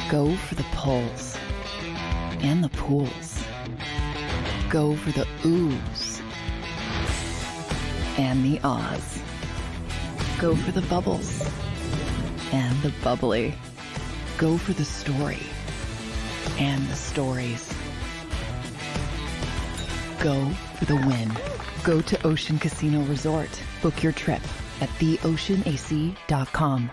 Go for the pulls and the pools. Go for the oohs and the ahs. Go for the bubbles and the bubbly. Go for the story and the stories. Go for the win. Go to Ocean Casino Resort. Book your trip at theoceanac.com.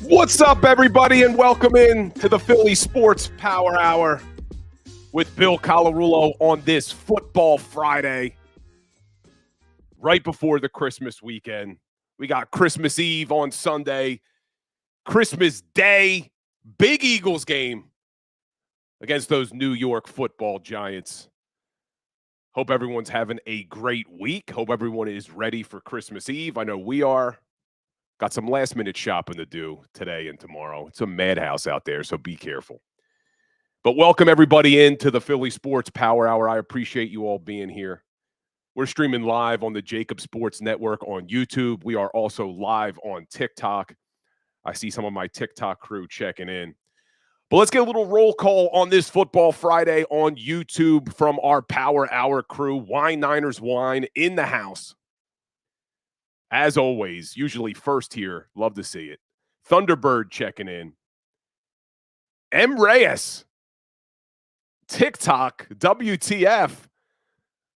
What's up, everybody, and welcome in to the Philly Sports Power Hour with Bill Colarulo on this Football Friday, right before the Christmas weekend. We got Christmas Eve on Sunday, Christmas Day, big Eagles game against those New York Football Giants. Hope everyone's having a great week. Hope everyone is ready for Christmas Eve. I know we are. Got some last-minute shopping to do today and tomorrow. It's a madhouse out there, so be careful. But welcome, everybody, into the Philly Sports Power Hour. I appreciate you all being here. We're streaming live on the JAKIB Sports Network on YouTube. We are also live on TikTok. I see some of my TikTok crew checking in. But let's get a little roll call on this Football Friday on YouTube from our Power Hour crew. Wine Niners Wine in the house. As always, usually first here. Love to see it. Thunderbird checking in. M. Reyes. TikTok. WTF.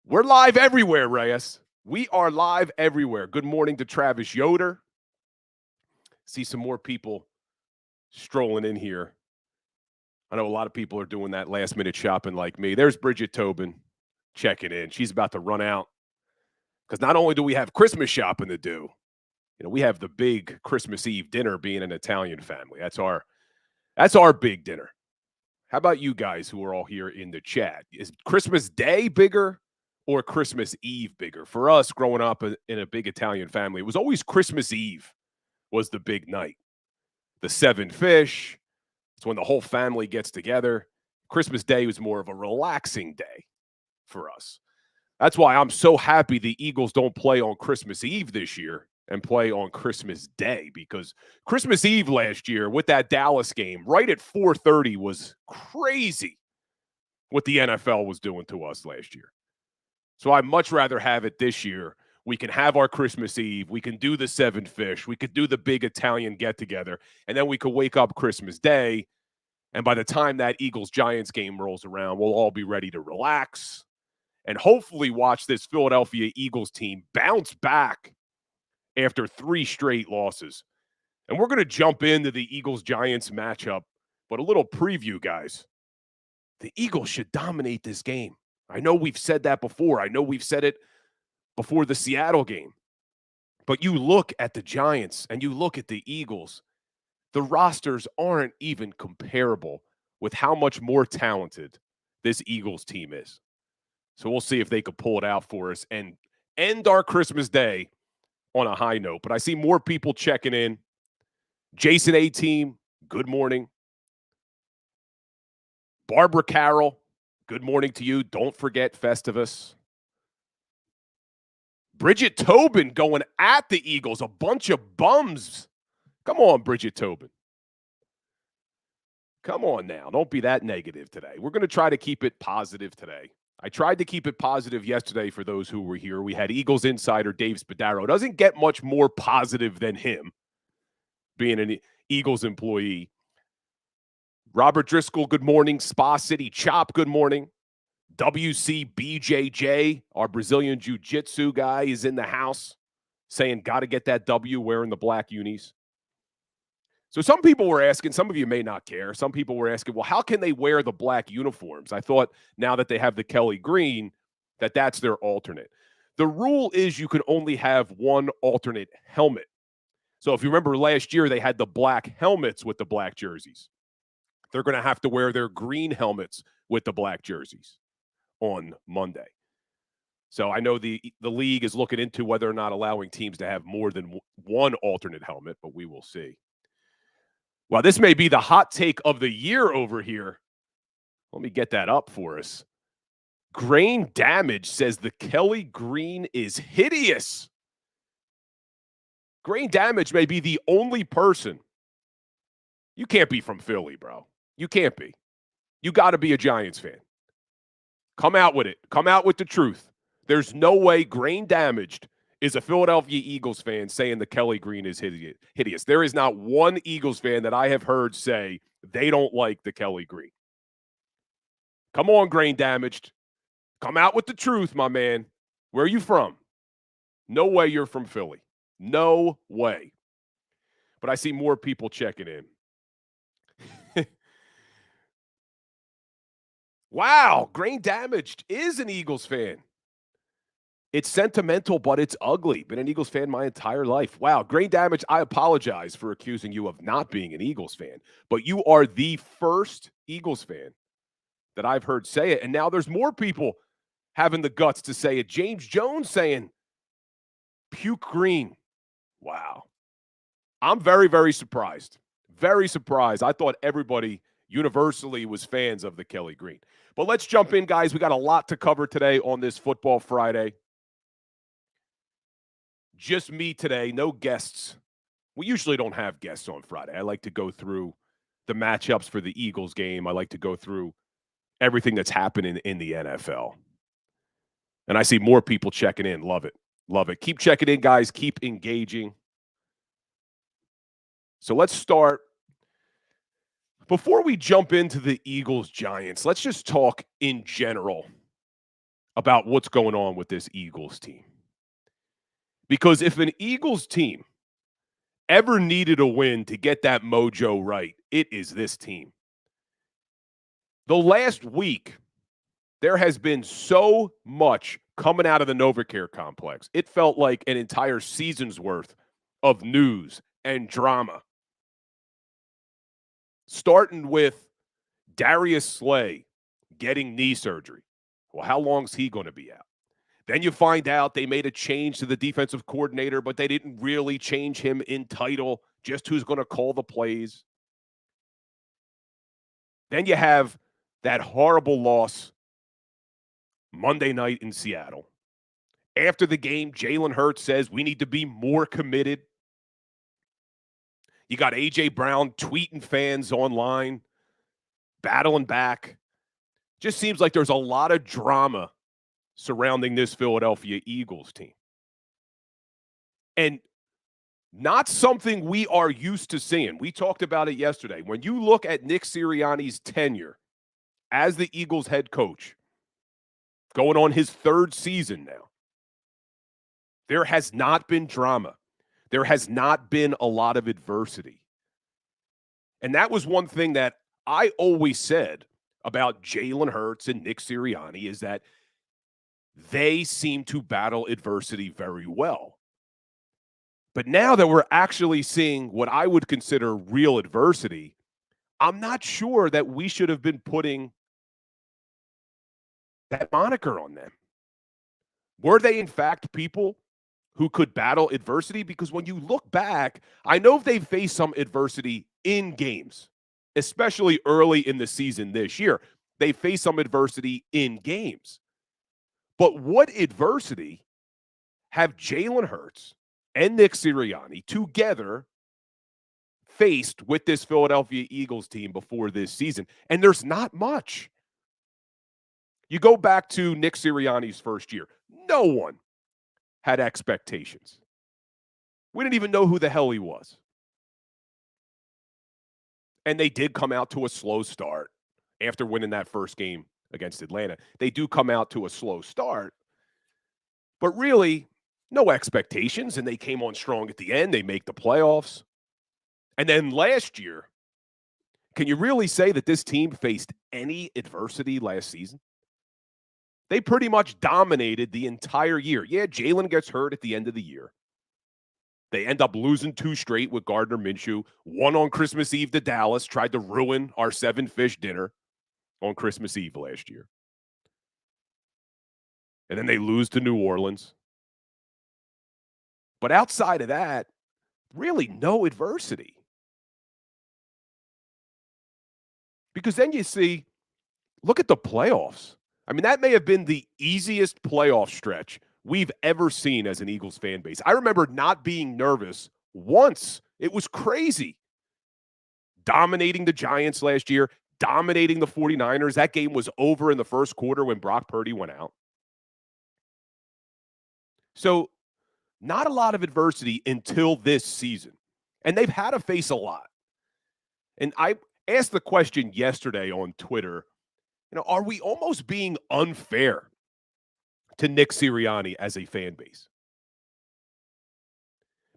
We're live everywhere, Reyes. We are live everywhere. Good morning to Travis Yoder. See some more people strolling in here. I know a lot of people are doing that last-minute shopping like me. There's Bridget Tobin checking in. She's about to run out. Because not only do we have Christmas shopping to do, we have the big Christmas Eve dinner being an Italian family. That's our big dinner. How about you guys who are all here in the chat? Is Christmas Day bigger or Christmas Eve bigger? For us, growing up in a big Italian family, it was always Christmas Eve was the big night. The 7 fish. It's when the whole family gets together. Christmas Day was more of a relaxing day for us. That's why I'm so happy the Eagles don't play on Christmas Eve this year and play on Christmas Day, because Christmas Eve last year with that Dallas game right at 4:30 was crazy what the NFL was doing to us last year. So I'd much rather have it this year. We can have our Christmas Eve. We can do the 7 fish. We could do the big Italian get-together, and then we could wake up Christmas Day, and by the time that Eagles-Giants game rolls around, we'll all be ready to relax and hopefully watch this Philadelphia Eagles team bounce back after 3 straight losses. And we're going to jump into the Eagles-Giants matchup, but a little preview, guys. The Eagles should dominate this game. I know we've said that before. I know we've said it before the Seattle game. But you look at the Giants and you look at the Eagles, the rosters aren't even comparable with how much more talented this Eagles team is. So we'll see if they could pull it out for us and end our Christmas Day on a high note. But I see more people checking in. Jason A-Team, good morning. Barbara Carroll, good morning to you. Don't forget Festivus. Bridget Tobin going at the Eagles. A bunch of bums. Come on, Bridget Tobin. Come on now. Don't be that negative today. We're going to try to keep it positive today. I tried to keep it positive yesterday for those who were here. We had Eagles insider Dave Spadaro. Doesn't get much more positive than him, being an Eagles employee. Robert Driscoll, good morning. Spa City Chop, good morning. WCBJJ, our Brazilian Jiu-Jitsu guy, is in the house saying, got to get that W, wearing the black unis. So some people were asking, some of you may not care, some people were asking, well, how can they wear the black uniforms? I thought now that they have the Kelly green, that's their alternate. The rule is you can only have one alternate helmet. So if you remember last year, they had the black helmets with the black jerseys. They're going to have to wear their green helmets with the black jerseys on Monday. So I know the league is looking into whether or not allowing teams to have more than one alternate helmet, but we will see. Well, this may be the hot take of the year over here. Let me get that up for us. Grain Damage says the Kelly Green is hideous. Grain Damage may be the only person. You can't be from Philly, bro. You can't be. You got to be a Giants fan. Come out with it. Come out with the truth. There's no way Grain Damaged is a Philadelphia Eagles fan saying the Kelly Green is hideous. There is not one Eagles fan that I have heard say they don't like the Kelly Green. Come on, Grain Damaged. Come out with the truth, my man. Where are you from? No way you're from Philly. No way. But I see more people checking in. Wow, Grain Damaged is an Eagles fan. It's sentimental, but it's ugly. Been an Eagles fan my entire life. Wow, Grain Damaged, I apologize for accusing you of not being an Eagles fan, but you are the first Eagles fan that I've heard say it. And now there's more people having the guts to say it. James Jones saying, puke green. Wow. I'm very, very surprised. Very surprised. I thought everybody universally was fans of the Kelly Green. But let's jump in, guys. We got a lot to cover today on this Football Friday. Just me today, no guests. We usually don't have guests on Friday. I like to go through the matchups for the Eagles game. I like to go through everything that's happening in the NFL. And I see more people checking in. Love it. Love it. Keep checking in, guys. Keep engaging. So let's start. Before we jump into the Eagles-Giants, let's just talk in general about what's going on with this Eagles team. Because if an Eagles team ever needed a win to get that mojo right, it is this team. The last week, there has been so much coming out of the NovaCare complex. It felt like an entire season's worth of news and drama. Starting with Darius Slay getting knee surgery. Well, how long is he going to be out? Then you find out they made a change to the defensive coordinator, but they didn't really change him in title, just who's going to call the plays. Then you have that horrible loss Monday night in Seattle. After the game, Jalen Hurts says we need to be more committed. You got A.J. Brown tweeting fans online, battling back. Just seems like there's a lot of drama surrounding this Philadelphia Eagles team. And not something we are used to seeing. We talked about it yesterday. When you look at Nick Sirianni's tenure as the Eagles head coach, going on his third season now, there has not been drama. There has not been a lot of adversity. And that was one thing that I always said about Jalen Hurts and Nick Sirianni is that they seem to battle adversity very well. But now that we're actually seeing what I would consider real adversity, I'm not sure that we should have been putting that moniker on them. Were they, in fact, people who could battle adversity? Because when you look back, I know they've faced some adversity in games, especially early in the season this year. They faced some adversity in games. But what adversity have Jalen Hurts and Nick Sirianni together faced with this Philadelphia Eagles team before this season? And there's not much. You go back to Nick Sirianni's first year. No one had expectations. We didn't even know who the hell he was. And they did come out to a slow start after winning that first game against Atlanta. They do come out to a slow start, but really no expectations, and they came on strong at the end. They make the playoffs. And then last year, can you really say that this team faced any adversity last season? They pretty much dominated the entire year. Yeah, Jalen gets hurt at the end of the year. They end up losing 2 straight with Gardner Minshew. One on Christmas Eve to Dallas, tried to ruin our 7-fish dinner on Christmas Eve last year. And then they lose to New Orleans. But outside of that, really no adversity. Because then you see, look at the playoffs. I mean, that may have been the easiest playoff stretch we've ever seen as an Eagles fan base. I remember not being nervous once. It was crazy. Dominating the Giants last year, dominating the 49ers. That game was over in the first quarter when Brock Purdy went out. So, not a lot of adversity until this season. And they've had to face a lot. And I asked the question yesterday on Twitter, are we almost being unfair to Nick Sirianni as a fan base?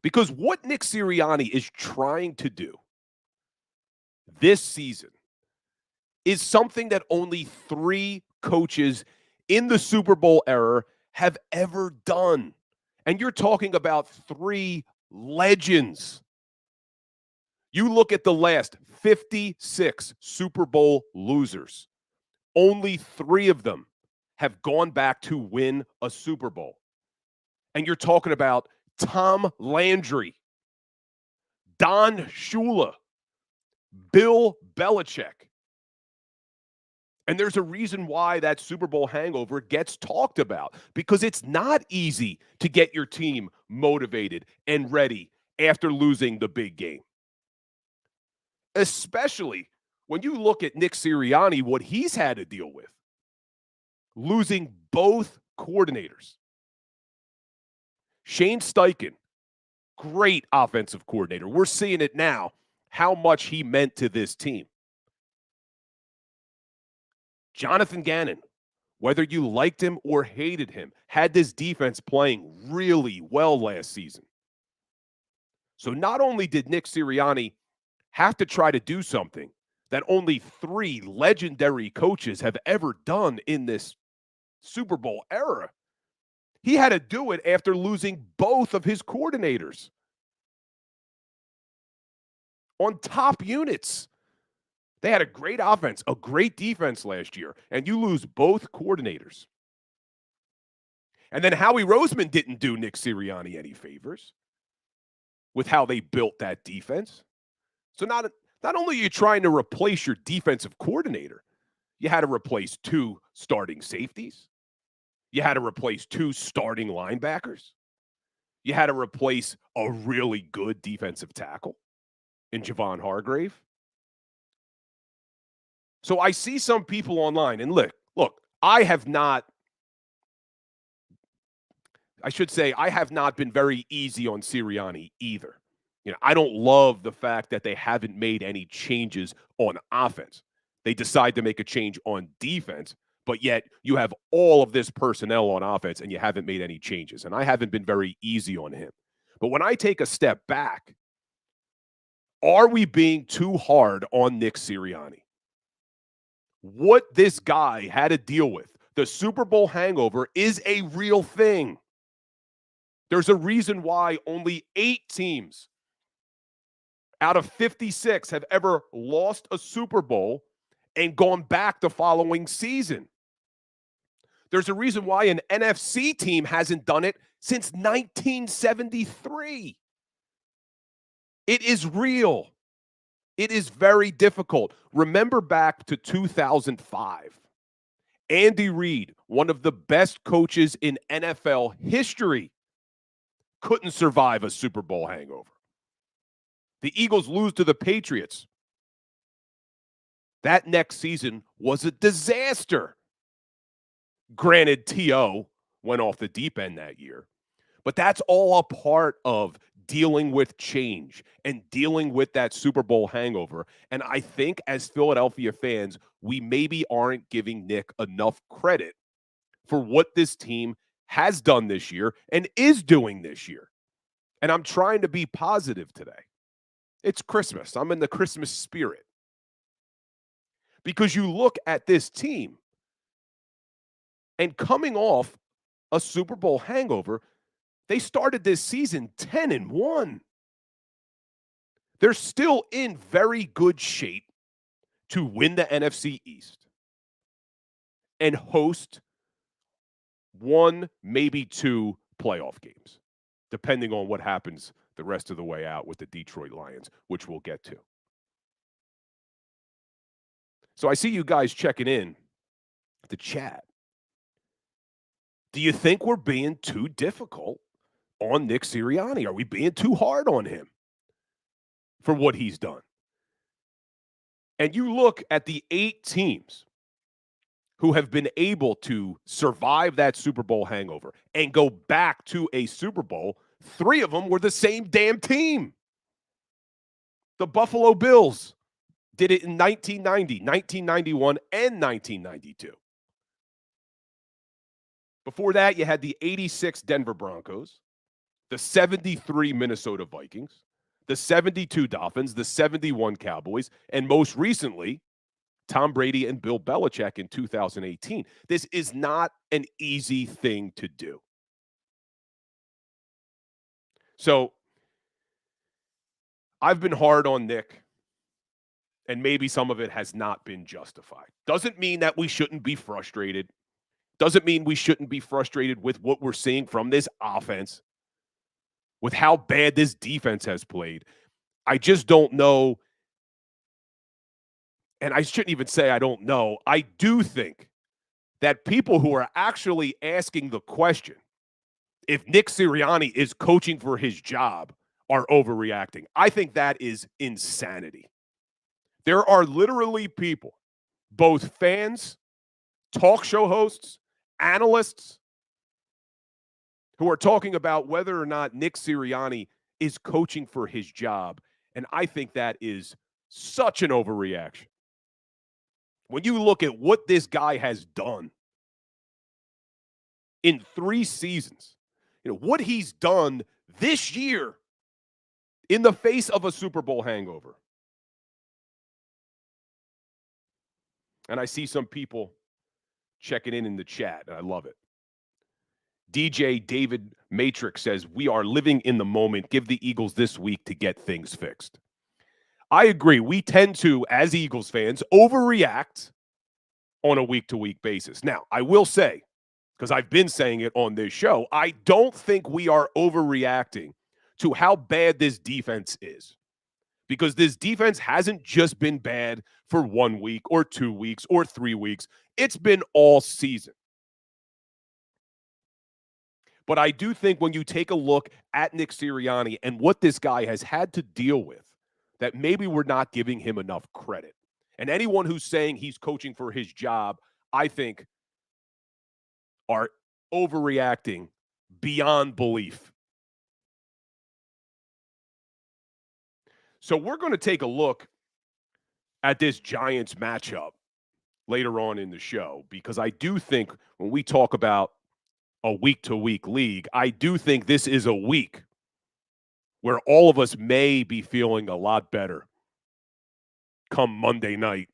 Because what Nick Sirianni is trying to do this season is something that only 3 coaches in the Super Bowl era have ever done. And you're talking about 3 legends. You look at the last 56 Super Bowl losers. Only 3 of them have gone back to win a Super Bowl. And you're talking about Tom Landry, Don Shula, Bill Belichick. And there's a reason why that Super Bowl hangover gets talked about, because it's not easy to get your team motivated and ready after losing the big game. Especially when you look at Nick Sirianni, what he's had to deal with. Losing both coordinators. Shane Steichen, great offensive coordinator. We're seeing it now, how much he meant to this team. Jonathan Gannon, whether you liked him or hated him, had this defense playing really well last season. So not only did Nick Sirianni have to try to do something that only 3 legendary coaches have ever done in this Super Bowl era, he had to do it after losing both of his coordinators on top units. They had a great offense, a great defense last year, and you lose both coordinators. And then Howie Roseman didn't do Nick Sirianni any favors with how they built that defense. So not only are you trying to replace your defensive coordinator, you had to replace 2 starting safeties. You had to replace 2 starting linebackers. You had to replace a really good defensive tackle in Javon Hargrave. So I see some people online, and look, I have not been very easy on Sirianni either. I don't love the fact that they haven't made any changes on offense. They decide to make a change on defense, but yet you have all of this personnel on offense and you haven't made any changes. And I haven't been very easy on him. But when I take a step back, are we being too hard on Nick Sirianni? What this guy had to deal with, the Super Bowl hangover, is a real thing. There's a reason why only 8 teams out of 56 have ever lost a Super Bowl and gone back the following season. There's a reason why an NFC team hasn't done it since 1973. It is real. It is very difficult. Remember back to 2005. Andy Reid, one of the best coaches in NFL history, couldn't survive a Super Bowl hangover. The Eagles lose to the Patriots. That next season was a disaster. Granted, T.O. went off the deep end that year. But that's all a part of dealing with change and dealing with that Super Bowl hangover. And I think as Philadelphia fans, we maybe aren't giving Nick enough credit for what this team has done this year and is doing this year. And I'm trying to be positive today. It's Christmas. I'm in the Christmas spirit. Because you look at this team and coming off a Super Bowl hangover, they started this season 10-1. They're still in very good shape to win the NFC East and host 1, maybe 2 playoff games, depending on what happens the rest of the way out with the Detroit Lions, which we'll get to. So I see you guys checking in the chat. Do you think we're being too difficult on Nick Sirianni? Are we being too hard on him for what he's done? And you look at the 8 teams who have been able to survive that Super Bowl hangover and go back to a Super Bowl, 3 of them were the same damn team. The Buffalo Bills did it in 1990, 1991, and 1992. Before that, you had the 86 Denver Broncos, the 73 Minnesota Vikings, the 72 Dolphins, the 71 Cowboys, and most recently, Tom Brady and Bill Belichick in 2018. This is not an easy thing to do. So I've been hard on Nick, and maybe some of it has not been justified. Doesn't mean that we shouldn't be frustrated. Doesn't mean we shouldn't be frustrated with what we're seeing from this offense, with how bad this defense has played. I just don't know. And I shouldn't even say I don't know. I do think that people who are actually asking the question, if Nick Sirianni is coaching for his job, are overreacting. I think that is insanity. There are literally people, both fans, talk show hosts, analysts, who are talking about whether or not Nick Sirianni is coaching for his job. And I think that is such an overreaction. When you look at what this guy has done in 3 seasons, what he's done this year in the face of a Super Bowl hangover. And I see some people checking in the chat, and I love it. DJ David Matrix says, we are living in the moment. Give the Eagles this week to get things fixed. I agree. We tend to, as Eagles fans, overreact on a week-to-week basis. Now, I will say, because I've been saying it on this show, I don't think we are overreacting to how bad this defense is. Because this defense hasn't just been bad for 1 week or 2 weeks or 3 weeks. It's been all season. But I do think when you take a look at Nick Sirianni and what this guy has had to deal with, that maybe we're not giving him enough credit. And anyone who's saying he's coaching for his job, I think, are overreacting beyond belief. So we're going to take a look at this Giants matchup later on in the show, because I do think when we talk about a week-to-week league, I do think this is a week where all of us may be feeling a lot better come Monday night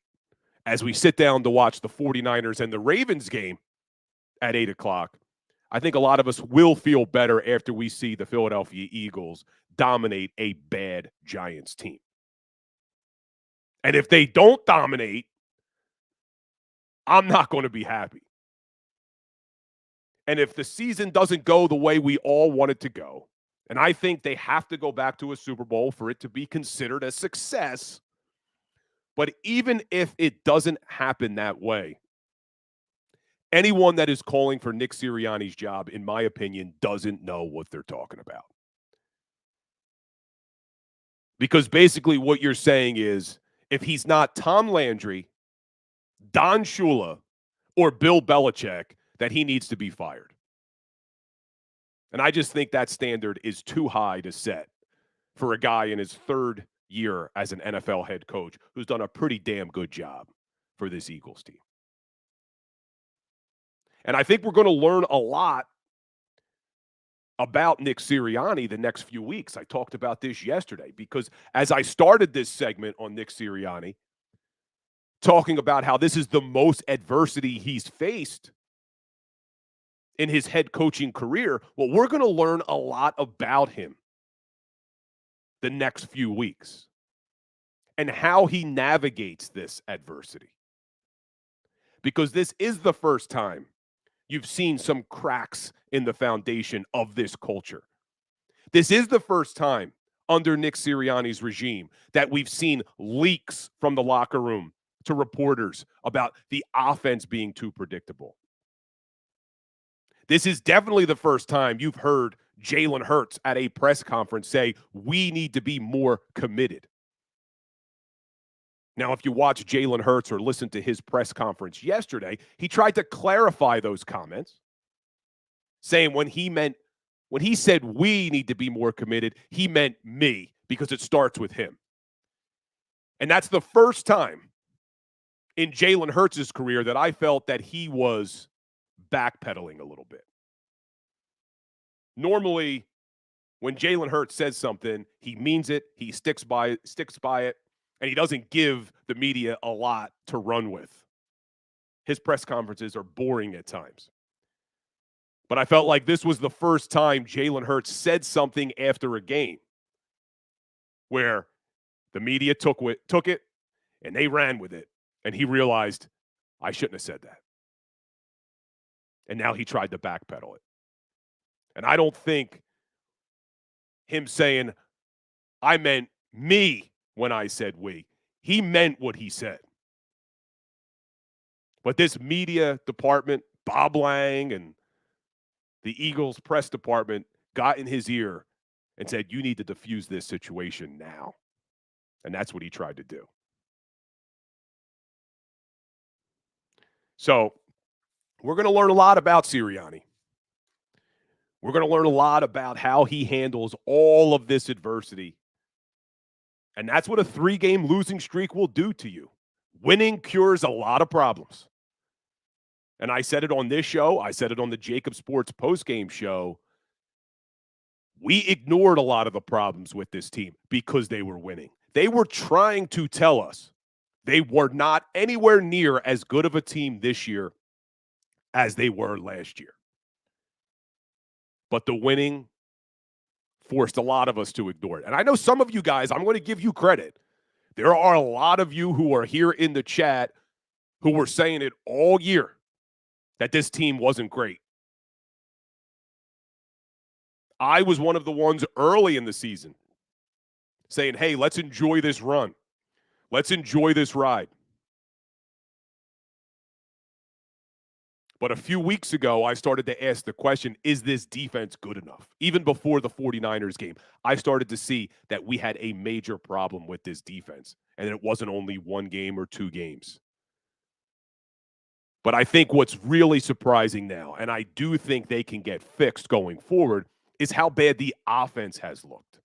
as we sit down to watch the 49ers and the Ravens game at 8 o'clock. I think a lot of us will feel better after we see the Philadelphia Eagles dominate a bad Giants team. And if they don't dominate, I'm not going to be happy. And if the season doesn't go the way we all want it to go, and I think they have to go back to a Super Bowl for it to be considered a success, but even if it doesn't happen that way, anyone that is calling for Nick Sirianni's job, in my opinion, doesn't know what they're talking about. Because basically what you're saying is, if he's not Tom Landry, Don Shula, or Bill Belichick, that he needs to be fired. And I just think that standard is too high to set for a guy in his 3rd year as an NFL head coach who's done a pretty damn good job for this Eagles team. And I think we're going to learn a lot about Nick Sirianni the next few weeks. I talked about this yesterday because as I started this segment on Nick Sirianni, talking about how this is the most adversity he's faced in his head coaching career, well, we're going to learn a lot about him the next few weeks and how he navigates this adversity. Because this is the first time you've seen some cracks in the foundation of this culture. This is the first time under Nick Sirianni's regime that we've seen leaks from the locker room to reporters about the offense being too predictable. This is definitely the first time you've heard Jalen Hurts at a press conference say, we need to be more committed. Now, if you watch Jalen Hurts or listen to his press conference yesterday, he tried to clarify those comments, saying when he said we need to be more committed, he meant me, because it starts with him. And that's the first time in Jalen Hurts' career that I felt that he was backpedaling a little bit. Normally, when Jalen Hurts says something, he means it, he sticks by it, and he doesn't give the media a lot to run with. His press conferences are boring at times. But I felt like this was the first time Jalen Hurts said something after a game where the media took it and they ran with it, and he realized, I shouldn't have said that. And now he tried to backpedal it. And I don't think him saying, I meant me when I said we, he meant what he said. But this media department, Bob Lang and the Eagles press department got in his ear and said, you need to defuse this situation now. And that's what he tried to do. So we're going to learn a lot about Sirianni. We're going to learn a lot about how he handles all of this adversity. And that's what a 3-game losing streak will do to you. Winning cures a lot of problems. And I said it on this show. I said it on the JAKIB Sports postgame show. We ignored a lot of the problems with this team because they were winning. They were trying to tell us they were not anywhere near as good of a team this year as they were last year. But the winning forced a lot of us to ignore it. And I know some of you guys, I'm going to give you credit. There are a lot of you who are here in the chat who were saying it all year that this team wasn't great. I was one of the ones early in the season saying, hey, let's enjoy this run. Let's enjoy this ride. But a few weeks ago, I started to ask the question, is this defense good enough? Even before the 49ers game, I started to see that we had a major problem with this defense, and it wasn't only 1 game or 2 games. But I think what's really surprising now, and I do think they can get fixed going forward, is how bad the offense has looked.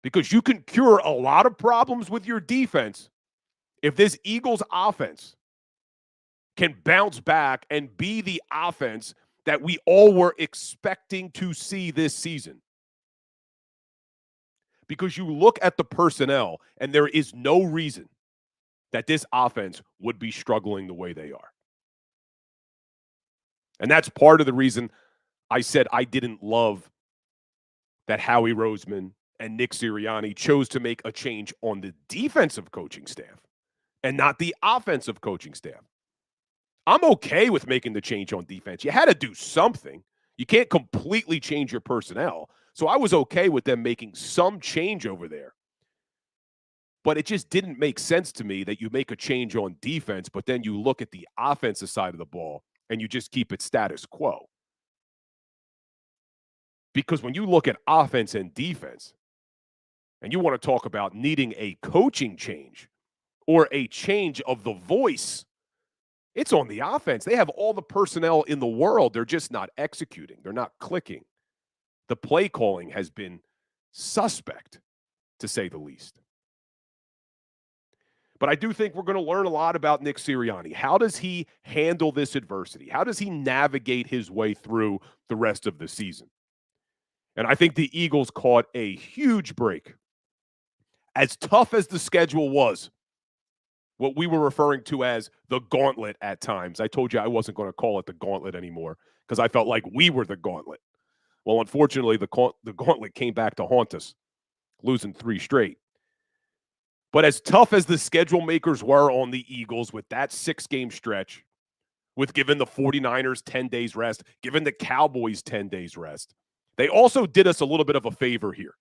Because you can cure a lot of problems with your defense if this Eagles offense can bounce back and be the offense that we all were expecting to see this season. Because you look at the personnel, and there is no reason that this offense would be struggling the way they are. And that's part of the reason I said I didn't love that Howie Roseman and Nick Sirianni chose to make a change on the defensive coaching staff and not the offensive coaching staff. I'm okay with making the change on defense. You had to do something. You can't completely change your personnel. So I was okay with them making some change over there. But it just didn't make sense to me that you make a change on defense, but then you look at the offensive side of the ball and you just keep it status quo. Because when you look at offense and defense, and you want to talk about needing a coaching change or a change of the voice, it's on the offense. They have all the personnel in the world. They're just not executing. They're not clicking. The play calling has been suspect, to say the least. But I do think we're going to learn a lot about Nick Sirianni. How does he handle this adversity? How does he navigate his way through the rest of the season? And I think the Eagles caught a huge break. As tough as the schedule was, what we were referring to as the gauntlet at times. I told you I wasn't going to call it the gauntlet anymore because I felt like we were the gauntlet. Well, unfortunately, the gauntlet came back to haunt us, losing 3 straight. But as tough as the schedule makers were on the Eagles with that 6-game stretch, with giving the 49ers 10 days rest, giving the Cowboys 10 days rest, they also did us a little bit of a favor here.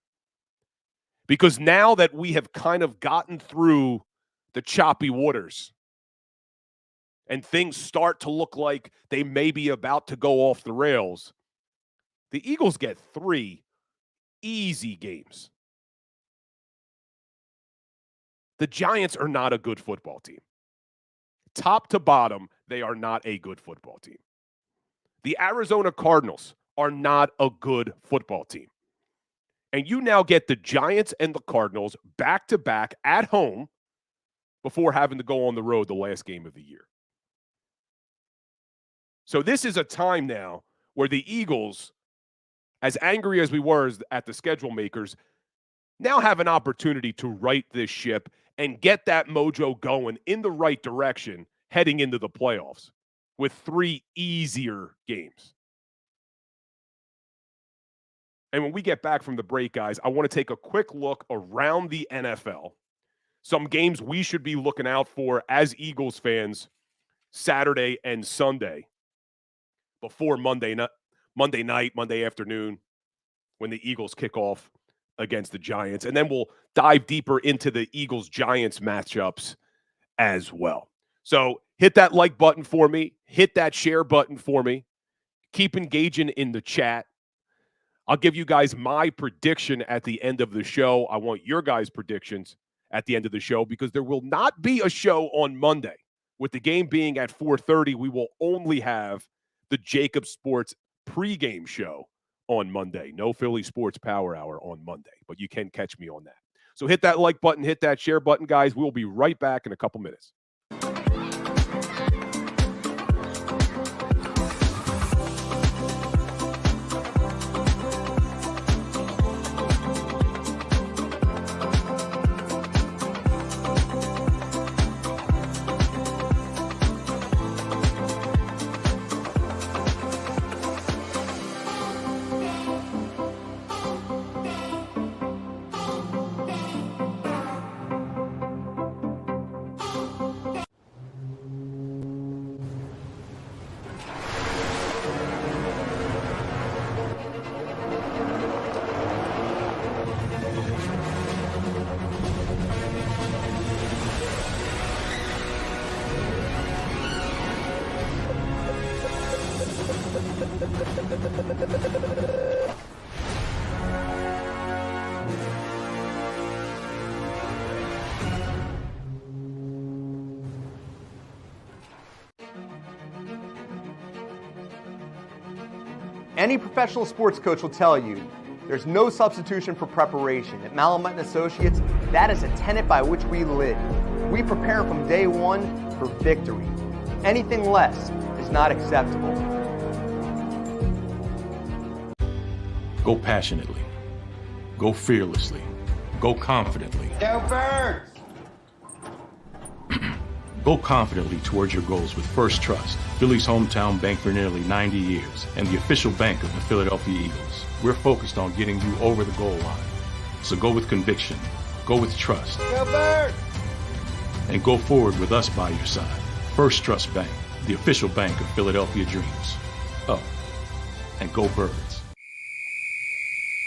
Because now that we have kind of gotten through the choppy waters and things start to look like they may be about to go off the rails, the Eagles get 3 easy games. The Giants are not a good football team. Top to bottom, they are not a good football team. The Arizona Cardinals are not a good football team. And you now get the Giants and the Cardinals back-to-back at home before having to go on the road the last game of the year. So this is a time now where the Eagles, as angry as we were at the schedule makers, now have an opportunity to right this ship and get that mojo going in the right direction heading into the playoffs with 3 easier games. And when we get back from the break, guys, I want to take a quick look around the NFL. Some games we should be looking out for as Eagles fans Saturday and Sunday before Monday night, Monday afternoon, when the Eagles kick off against the Giants. And then we'll dive deeper into the Eagles-Giants matchups as well. So hit that like button for me. Hit that share button for me. Keep engaging in the chat. I'll give you guys my prediction at the end of the show. I want your guys' predictions at the end of the show because there will not be a show on Monday. With the game being at 4:30, we will only have the JAKIB Sports pregame show on Monday. No Philly Sports Power Hour on Monday, but you can catch me on that. So hit that like button, hit that share button, guys. We'll be right back in a couple minutes. Any professional sports coach will tell you there's no substitution for preparation. At Malamut & Associates, that is a tenet by which we live. We prepare from day one for victory. Anything less is not acceptable. Go passionately. Go fearlessly. Go confidently. Go Birds! Go confidently towards your goals with First Trust, Philly's hometown bank for nearly 90 years, and the official bank of the Philadelphia Eagles. We're focused on getting you over the goal line. So go with conviction, go with trust, Go Birds! and go forward with us by your side. First Trust Bank, the official bank of Philadelphia dreams. Oh, and go Birds.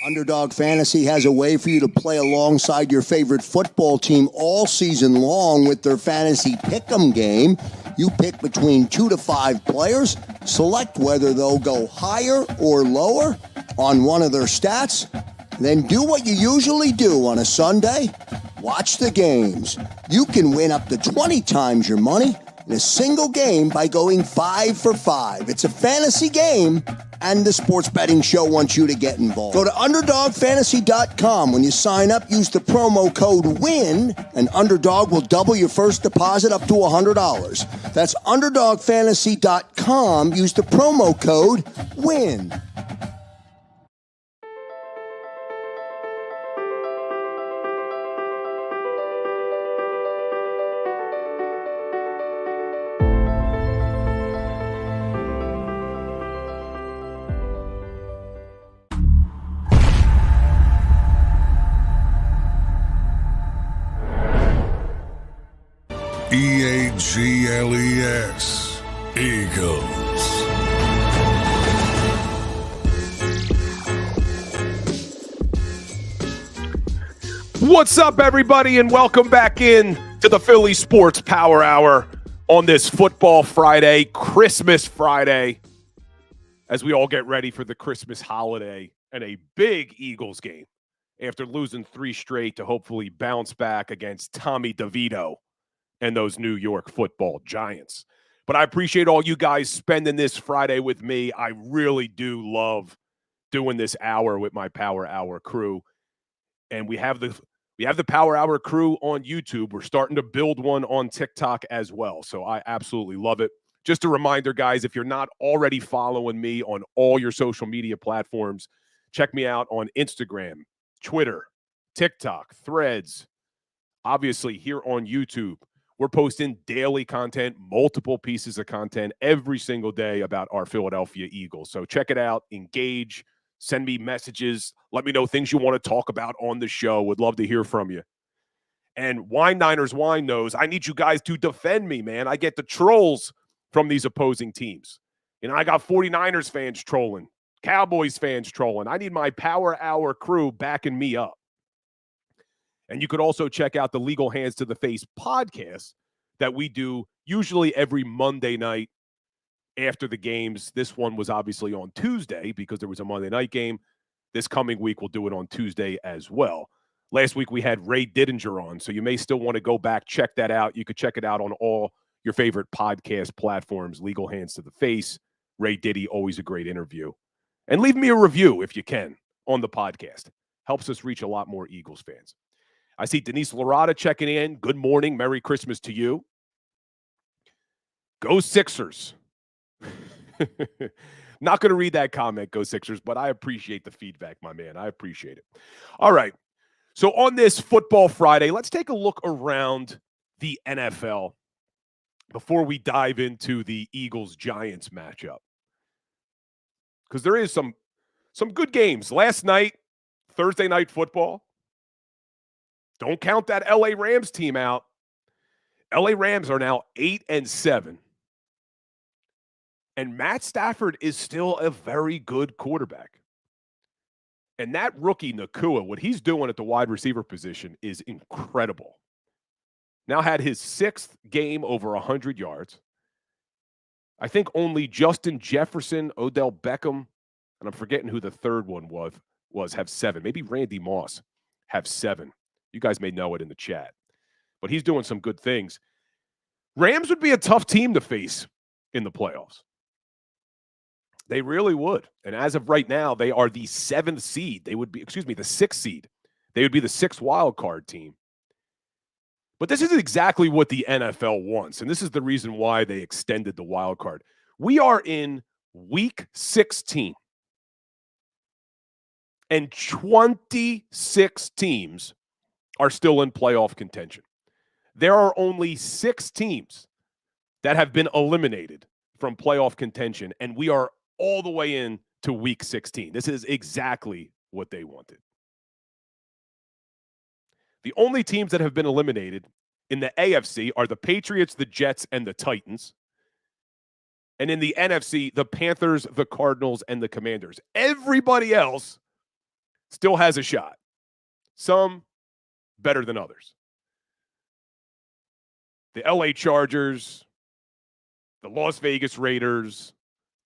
Underdog Fantasy has a way for you to play alongside your favorite football team all season long with their Fantasy Pick'em game. You pick between 2 to 5 players, select whether they'll go higher or lower on one of their stats, then do what you usually do on a Sunday, watch the games. You can win up to 20 times your money in a single game by going 5 for 5. It's a fantasy game, and the Sports Betting Show wants you to get involved. Go to UnderdogFantasy.com. When you sign up, use the promo code WIN, and Underdog will double your first deposit up to $100. That's UnderdogFantasy.com. Use the promo code WIN. EAGLES, Eagles. What's up, everybody, and welcome back in To the Philly Sports Power Hour on this Football Friday, Christmas Friday, as we all get ready for the Christmas holiday and a big Eagles game after losing 3 straight to hopefully bounce back against Tommy DeVito and those New York Football Giants. But I appreciate all you guys spending this Friday with me. I really do love doing this hour with my Power Hour crew. And we have the Power Hour crew on YouTube. We're starting to build one on TikTok as well. So I absolutely love it. Just a reminder, guys, if you're not already following me on all your social media platforms, check me out on Instagram, Twitter, TikTok, Threads, obviously here on YouTube. We're posting daily content, multiple pieces of content every single day about our Philadelphia Eagles. So check it out, engage, send me messages, let me know things you want to talk about on the show. Would love to hear from you. And Wine Niners Wine knows I need you guys to defend me, man. I get the trolls from these opposing teams. You know, I got 49ers fans trolling, Cowboys fans trolling. I need my Power Hour crew backing me up. And you could also check out the Legal Hands to the Face podcast that we do usually every Monday night after the games. This one was obviously on Tuesday because there was a Monday night game. This coming week, we'll do it on Tuesday as well. Last week, we had Ray Didinger on, so you may still want to go back, check that out. You could check it out on all your favorite podcast platforms, Legal Hands to the Face. Ray Diddy, always a great interview. And leave me a review if you can on the podcast. Helps us reach a lot more Eagles fans. I see Denise Larada checking in. Good morning. Merry Christmas to you. Go Sixers. Not going to read that comment, Go Sixers, but I appreciate the feedback, my man. I appreciate it. All right. So on this Football Friday, let's take a look around the NFL before we dive into the Eagles-Giants matchup. Because there is some good games. Last night, Thursday Night Football. Don't count that LA Rams team out. LA Rams are now 8-7. And Matt Stafford is still a very good quarterback. And that rookie, Nakua, what he's doing at the wide receiver position is incredible. Now had his 6th game over 100 yards. I think only Justin Jefferson, Odell Beckham, and I'm forgetting who the third one was have 7. Maybe Randy Moss have 7. You guys may know it in the chat. But he's doing some good things. Rams would be a tough team to face in the playoffs. They really would. And as of right now, they are the 7th seed. They would be, the 6th seed. They would be the 6th wild card team. But this is exactly what the NFL wants. And this is the reason why they extended the wild card. We are in week 16. And 26 teams are still in playoff contention. There are only 6 teams that have been eliminated from playoff contention, and we are all the way in to week 16. This is exactly what they wanted. The only teams that have been eliminated in the AFC are the Patriots, the Jets, and the Titans. And in the NFC, the Panthers, the Cardinals, and the Commanders. Everybody else still has a shot. Some better than others. The LA Chargers, the Las Vegas Raiders,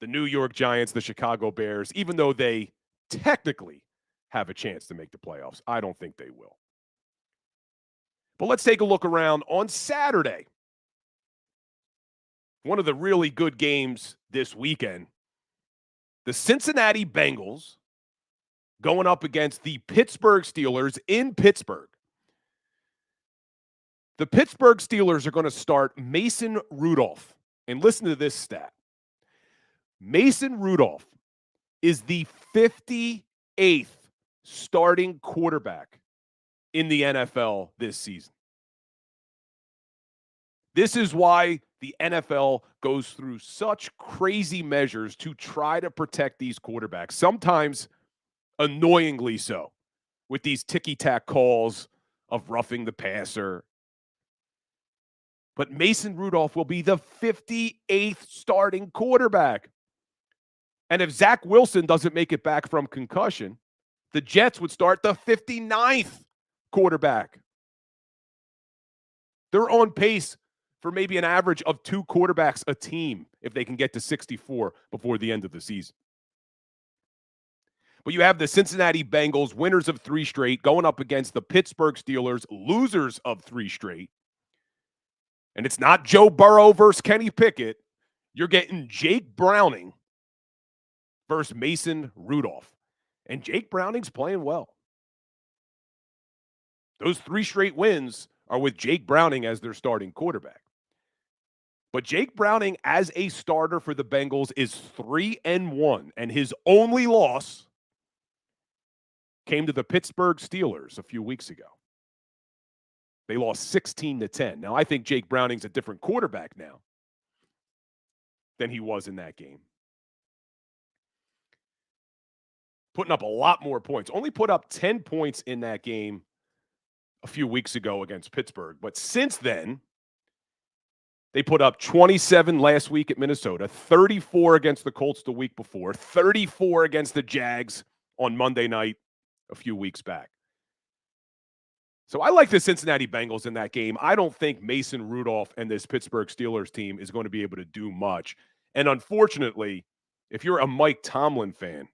the New York Giants, the Chicago Bears, even though they technically have a chance to make the playoffs, I don't think they will. But let's take a look around on Saturday. One of the really good games this weekend. The Cincinnati Bengals going up against the Pittsburgh Steelers in Pittsburgh. The Pittsburgh Steelers are going to start Mason Rudolph. And listen to this stat. Mason Rudolph is the 58th starting quarterback in the NFL this season. This is why the NFL goes through such crazy measures to try to protect these quarterbacks, sometimes annoyingly so, with these ticky-tack calls of roughing the passer. But Mason Rudolph will be the 58th starting quarterback. And if Zach Wilson doesn't make it back from concussion, the Jets would start the 59th quarterback. They're on pace for maybe an average of 2 quarterbacks a team if they can get to 64 before the end of the season. But you have the Cincinnati Bengals, winners of 3 straight, going up against the Pittsburgh Steelers, losers of 3 straight. And it's not Joe Burrow versus Kenny Pickett. You're getting Jake Browning versus Mason Rudolph. And Jake Browning's playing well. Those 3 straight wins are with Jake Browning as their starting quarterback. But Jake Browning as a starter for the Bengals is 3-1, and his only loss came to the Pittsburgh Steelers a few weeks ago. They lost 16-10. Now, I think Jake Browning's a different quarterback now than he was in that game. Putting up a lot more points. Only put up 10 points in that game a few weeks ago against Pittsburgh. But since then, they put up 27 last week at Minnesota, 34 against the Colts the week before, 34 against the Jags on Monday night a few weeks back. So I like the Cincinnati Bengals in that game. I don't think Mason Rudolph and this Pittsburgh Steelers team is going to be able to do much. And unfortunately, if you're a Mike Tomlin fan,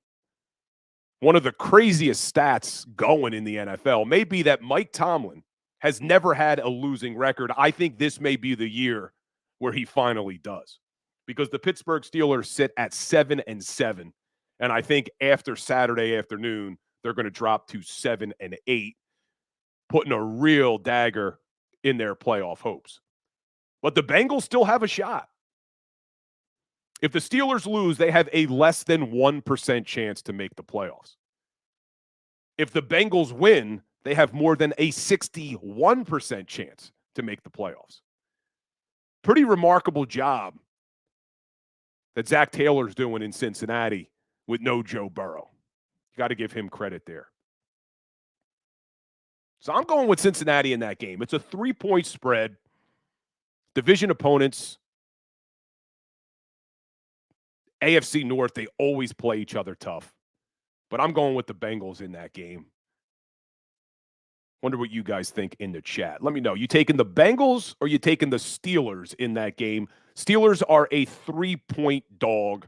one of the craziest stats going in the NFL may be that Mike Tomlin has never had a losing record. I think this may be the year where he finally does, because the Pittsburgh Steelers sit at 7-7. And I think after Saturday afternoon, they're going to drop to 7-8. Putting a real dagger in their playoff hopes. But the Bengals still have a shot. If the Steelers lose, they have a less than 1% chance to make the playoffs. If the Bengals win, they have more than a 61% chance to make the playoffs. Pretty remarkable job that Zach Taylor's doing in Cincinnati with no Joe Burrow. You got to give him credit there. So I'm going with Cincinnati in that game. It's a 3-point spread. Division opponents, AFC North, they always play each other tough. But I'm going with the Bengals in that game. Wonder what you guys think in the chat. Let me know. You taking the Bengals or you taking the Steelers in that game? Steelers are a 3-point dog.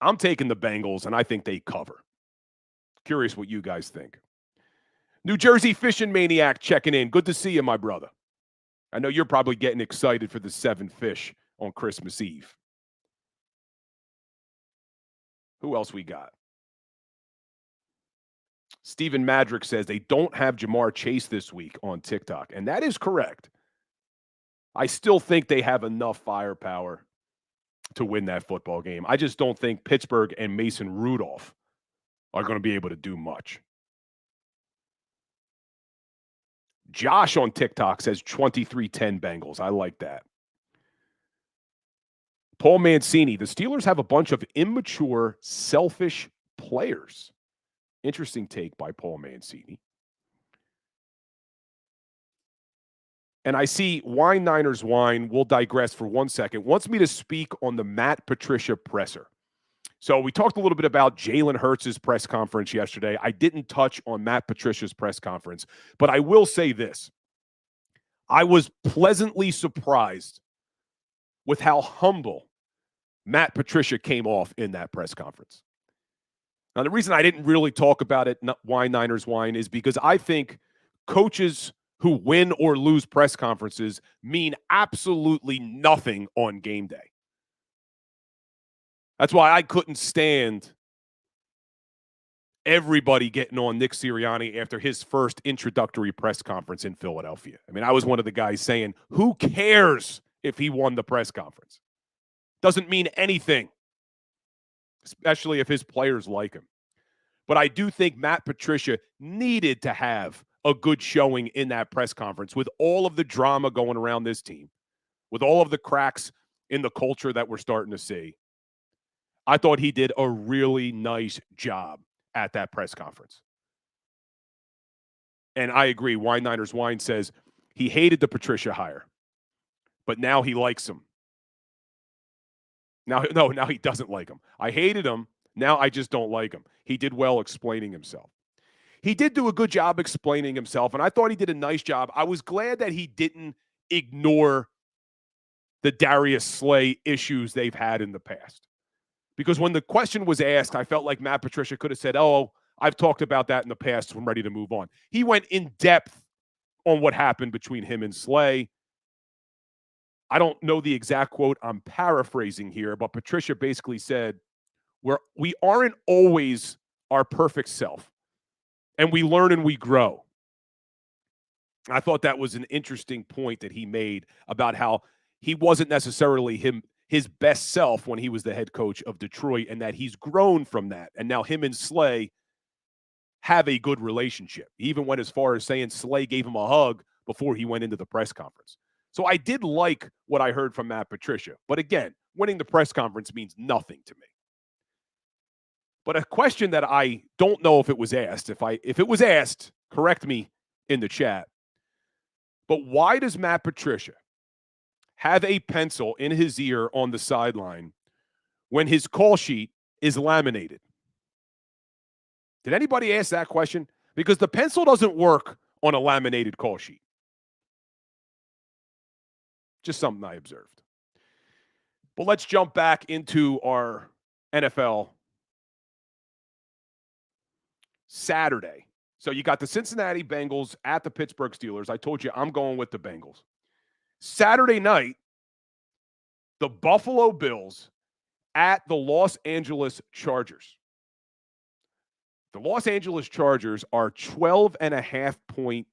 I'm taking the Bengals, and I think they cover. Curious what you guys think. New Jersey Fishing Maniac checking in. Good to see you, my brother. I know you're probably getting excited for the 7 fish on Christmas Eve. Who else we got? Stephen Madrick says they don't have Jamar Chase this week on TikTok, and that is correct. I still think they have enough firepower to win that football game. I just don't think Pittsburgh and Mason Rudolph are going to be able to do much. Josh on TikTok says 23-10 Bengals. I like that. Paul Mancini, the Steelers have a bunch of immature, selfish players. Interesting take by Paul Mancini. And I see Wine Niners Wine, we'll digress for 1 second, wants me to speak on the Matt Patricia presser. So we talked a little bit about Jalen Hurts' press conference yesterday. I didn't touch on Matt Patricia's press conference, but I will say this. I was pleasantly surprised with how humble Matt Patricia came off in that press conference. Now, the reason I didn't really talk about it, Wine Niners Wine, is because I think coaches who win or lose press conferences mean absolutely nothing on game day. That's why I couldn't stand everybody getting on Nick Sirianni after his first introductory press conference in Philadelphia. I mean, I was one of the guys saying, who cares if he won the press conference? Doesn't mean anything, especially if his players like him. But I do think Matt Patricia needed to have a good showing in that press conference with all of the drama going around this team, with all of the cracks in the culture that we're starting to see. I thought he did a really nice job at that press conference. And I agree. Wine Niners Wine says he hated the Patricia hire, but now he likes him. Now he doesn't like him. I hated him. Now I just don't like him. He did well explaining himself. he did do a good job explaining himself, and I thought he did a nice job. I was glad that he didn't ignore the Darius Slay issues they've had in the past. Because when the question was asked, I felt like Matt Patricia could have said, oh, I've talked about that in the past, so I'm ready to move on. He went in depth on what happened between him and Slay. I don't know the exact quote. I'm paraphrasing here, but Patricia basically said, we aren't always our perfect self, and we learn and we grow. I thought that was an interesting point that he made about how he wasn't necessarily his best self when he was the head coach of Detroit, and that he's grown from that. And now him and Slay have a good relationship. He even went as far as saying Slay gave him a hug before he went into the press conference. So I did like what I heard from Matt Patricia. But again, winning the press conference means nothing to me. But a question that I don't know if it was asked, if it was asked, correct me in the chat. But why does Matt Patricia have a pencil in his ear on the sideline when his call sheet is laminated? Did anybody ask that question? Because the pencil doesn't work on a laminated call sheet. Just something I observed. But let's jump back into our NFL Saturday. So you got the Cincinnati Bengals at the Pittsburgh Steelers. I told you I'm going with the Bengals. Saturday night, the Buffalo Bills at the Los Angeles Chargers. The Los Angeles Chargers are 12.5-point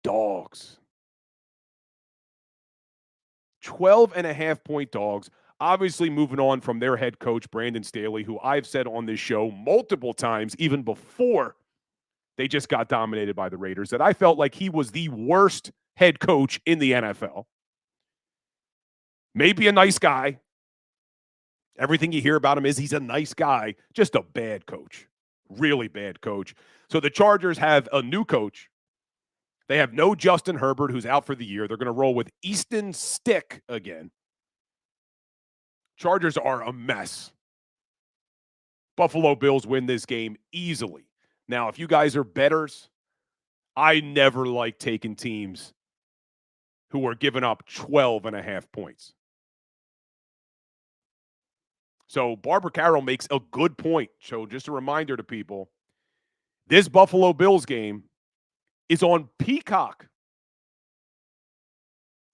dogs. 12.5-point dogs. Obviously moving on from their head coach, Brandon Staley, who I've said on this show multiple times, even before they just got dominated by the Raiders, that I felt like he was the worst head coach in the NFL. Maybe a nice guy. Everything you hear about him is he's a nice guy, just a bad coach. Really bad coach. So the Chargers have a new coach. They have no Justin Herbert, who's out for the year. They're going to roll with Easton Stick again. Chargers are a mess. Buffalo Bills win this game easily. Now, if you guys are bettors, I never like taking teams who are giving up 12.5 points. So Barbara Carroll makes a good point. So just a reminder to people, this Buffalo Bills game is on Peacock.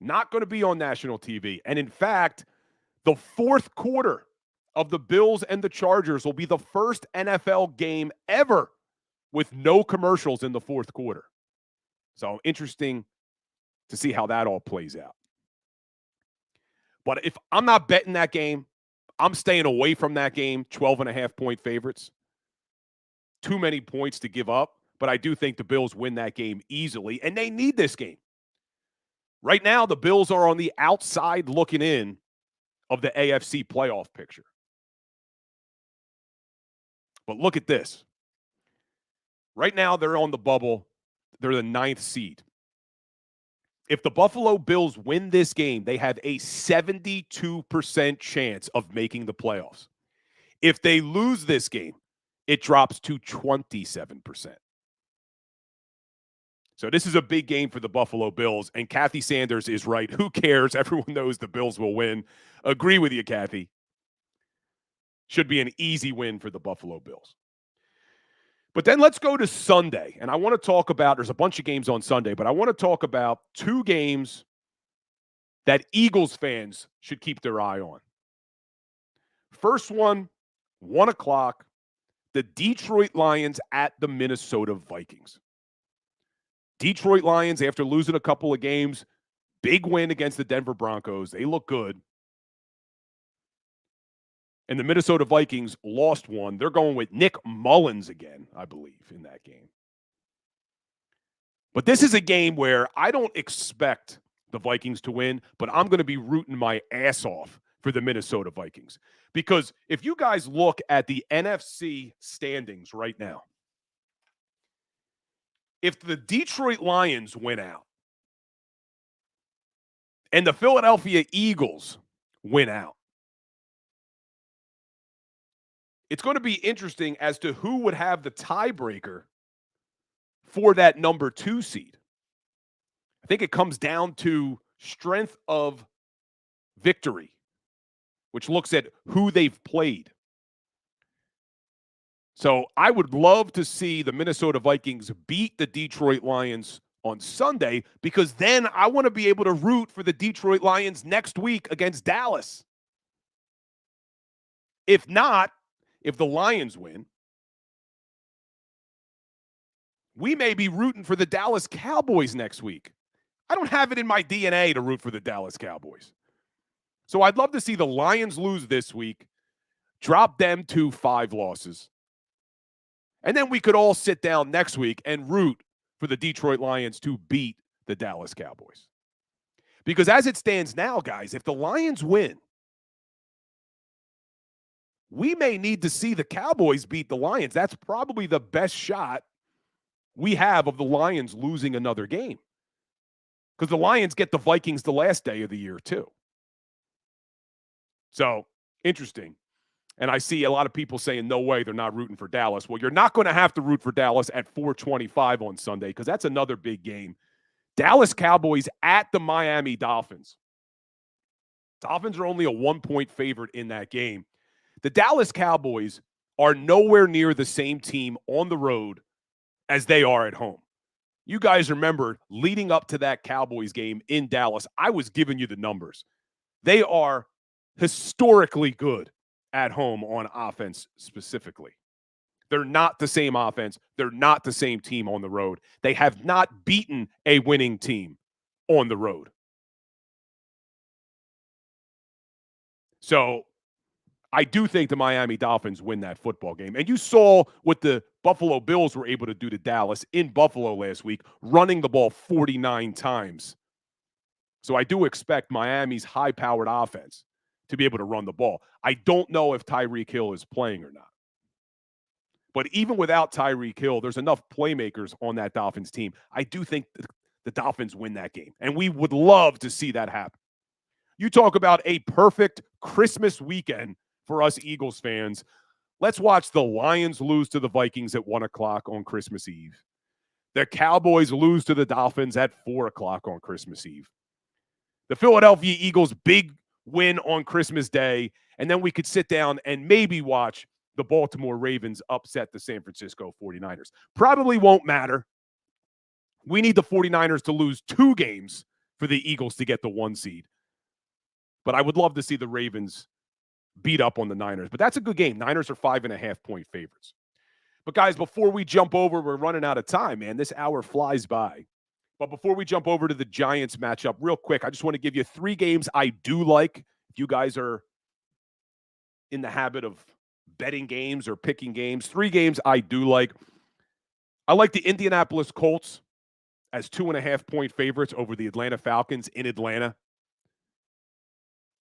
Not going to be on national TV. And in fact, the fourth quarter of the Bills and the Chargers will be the first NFL game ever with no commercials in the fourth quarter. So interesting to see how that all plays out. But if I'm not betting that game, I'm staying away from that game, 12.5-point favorites. Too many points to give up, but I do think the Bills win that game easily, and they need this game. Right now, the Bills are on the outside looking in of the AFC playoff picture. But look at this. Right now, they're on the bubble. They're the 9th seed. If the Buffalo Bills win this game, they have a 72% chance of making the playoffs. If they lose this game, it drops to 27%. So this is a big game for the Buffalo Bills, and Kathy Sanders is right. Who cares? Everyone knows the Bills will win. Agree with you, Kathy. Should be an easy win for the Buffalo Bills. But then let's go to Sunday, and I want to talk about, there's a bunch of games on Sunday, but I want to talk about two games that Eagles fans should keep their eye on. First one, 1 o'clock, the Detroit Lions at the Minnesota Vikings. Detroit Lions, after losing a couple of games, big win against the Denver Broncos. They look good. And the Minnesota Vikings lost one. They're going with Nick Mullins again, I believe, in that game. But this is a game where I don't expect the Vikings to win, but I'm going to be rooting my ass off for the Minnesota Vikings. Because if you guys look at the NFC standings right now, if the Detroit Lions win out and the Philadelphia Eagles win out, it's going to be interesting as to who would have the tiebreaker for that number 2 seed. I think it comes down to strength of victory, which looks at who they've played. So I would love to see the Minnesota Vikings beat the Detroit Lions on Sunday, because then I want to be able to root for the Detroit Lions next week against Dallas. If not, if the Lions win, we may be rooting for the Dallas Cowboys next week. I don't have it in my DNA to root for the Dallas Cowboys. So I'd love to see the Lions lose this week, drop them to 5 losses. And then we could all sit down next week and root for the Detroit Lions to beat the Dallas Cowboys. Because as it stands now, guys, if the Lions win, we may need to see the Cowboys beat the Lions. That's probably the best shot we have of the Lions losing another game. Because the Lions get the Vikings the last day of the year, too. So, interesting. And I see a lot of people saying, no way, they're not rooting for Dallas. Well, you're not going to have to root for Dallas at 4:25 on Sunday, because that's another big game. Dallas Cowboys at the Miami Dolphins. Dolphins are only a 1-point favorite in that game. The Dallas Cowboys are nowhere near the same team on the road as they are at home. You guys remember leading up to that Cowboys game in Dallas, I was giving you the numbers. They are historically good at home on offense specifically. They're not the same offense. They're not the same team on the road. They have not beaten a winning team on the road. So I do think the Miami Dolphins win that football game. And you saw what the Buffalo Bills were able to do to Dallas in Buffalo last week, running the ball 49 times. So I do expect Miami's high-powered offense to be able to run the ball. I don't know if Tyreek Hill is playing or not. But even without Tyreek Hill, there's enough playmakers on that Dolphins team. I do think the Dolphins win that game. And we would love to see that happen. You talk about a perfect Christmas weekend for us Eagles fans. Let's watch the Lions lose to the Vikings at 1 o'clock on Christmas Eve. The Cowboys lose to the Dolphins at 4 o'clock on Christmas Eve. The Philadelphia Eagles big win on Christmas Day, and then we could sit down and maybe watch the Baltimore Ravens upset the San Francisco 49ers. Probably won't matter. We need the 49ers to lose 2 games for the Eagles to get the 1 seed. But I would love to see the Ravens beat up on the Niners. But that's a good game. Niners are 5.5-point favorites. But guys, before we jump over, we're running out of time, man. This hour flies by. But before we jump over to the Giants matchup, real quick, I just want to give you 3 games I do like. If you guys are in the habit of betting games or picking games, 3 games I do like. I like the Indianapolis Colts as 2.5-point favorites over the Atlanta Falcons in Atlanta.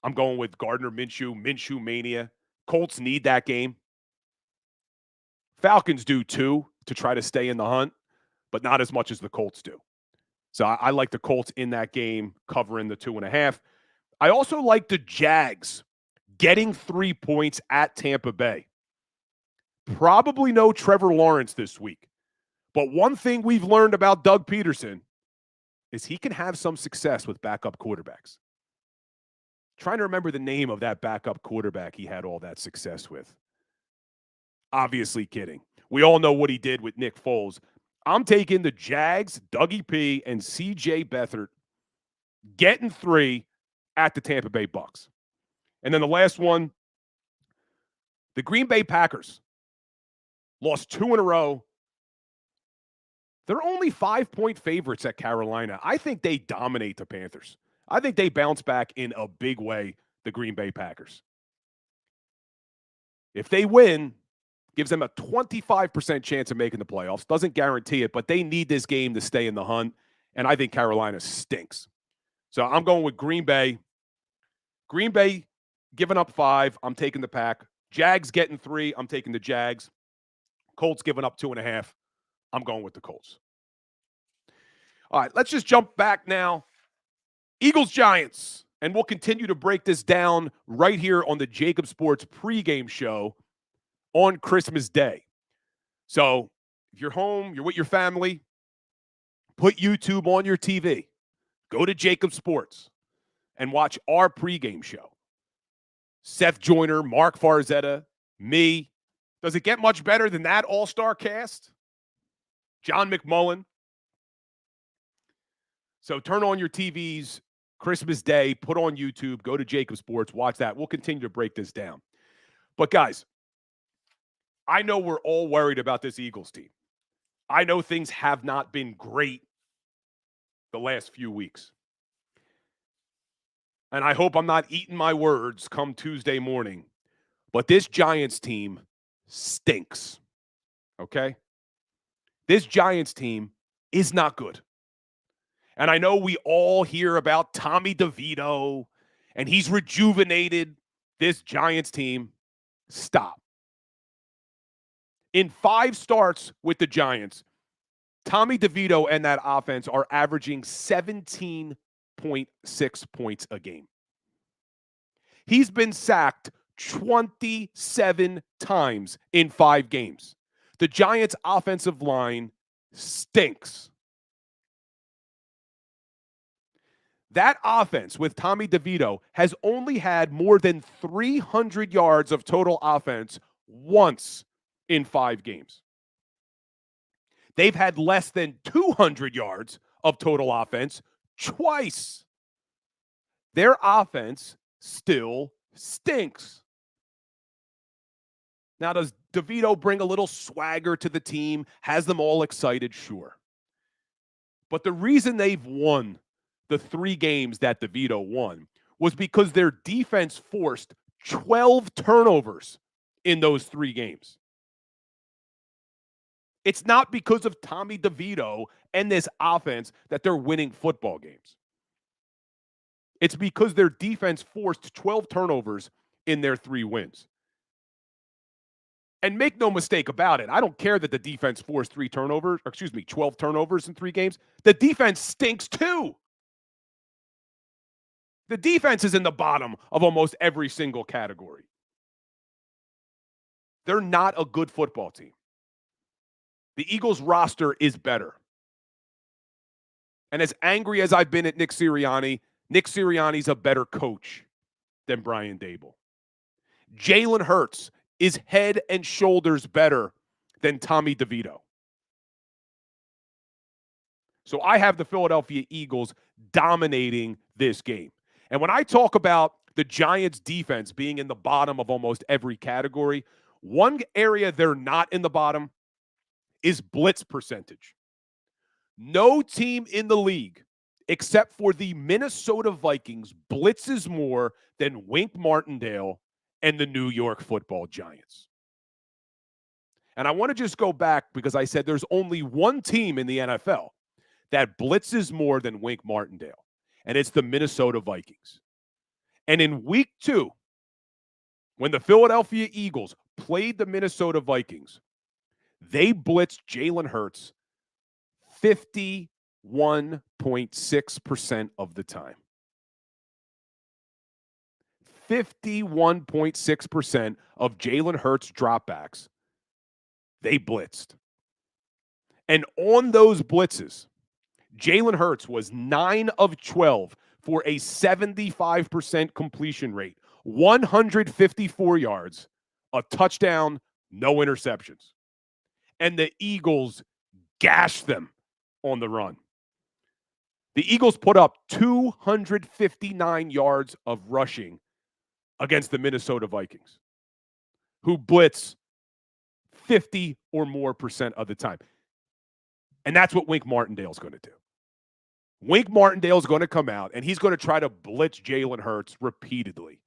I'm going with Gardner Minshew Mania. Colts need that game. Falcons do too, to try to stay in the hunt, but not as much as the Colts do. So I like the Colts in that game, covering the 2.5. I also like the Jags getting 3 points at Tampa Bay. Probably no Trevor Lawrence this week. But one thing we've learned about Doug Peterson is he can have some success with backup quarterbacks. Trying to remember the name of that backup quarterback he had all that success with. Obviously kidding. We all know what he did with Nick Foles. I'm taking the Jags, Dougie P, and C.J. Beathard getting 3 at the Tampa Bay Bucks. And then the last one, the Green Bay Packers lost 2 in a row. They're only 5-point favorites at Carolina. I think they dominate the Panthers. I think they bounce back in a big way, the Green Bay Packers. If they win, gives them a 25% chance of making the playoffs. Doesn't guarantee it, but they need this game to stay in the hunt, and I think Carolina stinks. So I'm going with Green Bay. Green Bay giving up 5. I'm taking the Pack. Jags getting 3. I'm taking the Jags. Colts giving up 2.5. I'm going with the Colts. All right, let's just jump back now. Eagles-Giants, and we'll continue to break this down right here on the JAKIB Sports pregame show on Christmas Day. So if you're home, you're with your family, Put YouTube on your TV. Go to JAKIB Sports and watch our pregame show. Seth Joyner, Mark Farzetta, me. Does it get much better than that all-star cast? John McMullen. So turn on your TVs Christmas Day, put on YouTube, go to JAKIB Sports, watch that. We'll continue to break this down. But guys, I know we're all worried about this Eagles team. I know things have not been great the last few weeks. And I hope I'm not eating my words come Tuesday morning. But this Giants team stinks. Okay? This Giants team is not good. And I know we all hear about Tommy DeVito, and he's rejuvenated this Giants team. Stop. In 5 starts with the Giants, Tommy DeVito and that offense are averaging 17.6 points a game. He's been sacked 27 times in 5 games. The Giants' offensive line stinks. That offense with Tommy DeVito has only had more than 300 yards of total offense once in 5 games. They've had less than 200 yards of total offense twice. Their offense still stinks. Now, does DeVito bring a little swagger to the team? Has them all excited? Sure. But the reason they've won the 3 games that DeVito won was because their defense forced 12 turnovers in those 3 games. It's not because of Tommy DeVito and this offense that they're winning football games. It's because their defense forced 12 turnovers in their 3 wins. And make no mistake about it, I don't care that the defense forced 12 turnovers in 3 games. The defense stinks too. The defense is in the bottom of almost every single category. They're not a good football team. The Eagles roster is better. And as angry as I've been at Nick Sirianni's a better coach than Brian Daboll. Jalen Hurts is head and shoulders better than Tommy DeVito. So I have the Philadelphia Eagles dominating this game. And when I talk about the Giants' defense being in the bottom of almost every category, one area they're not in the bottom is blitz percentage. No team in the league, except for the Minnesota Vikings, blitzes more than Wink Martindale and the New York Football Giants. And I want to just go back because I said there's only one team in the NFL that blitzes more than Wink Martindale, and it's the Minnesota Vikings. And in week 2, when the Philadelphia Eagles played the Minnesota Vikings, they blitzed Jalen Hurts 51.6% of the time. 51.6% of Jalen Hurts dropbacks, they blitzed. And on those blitzes, Jalen Hurts was 9 of 12 for a 75% completion rate, 154 yards, a touchdown, no interceptions. And the Eagles gashed them on the run. The Eagles put up 259 yards of rushing against the Minnesota Vikings, who blitz 50 or more percent of the time. And that's what Wink Martindale's going to do. Wink Martindale's going to come out, and he's going to try to blitz Jalen Hurts repeatedly.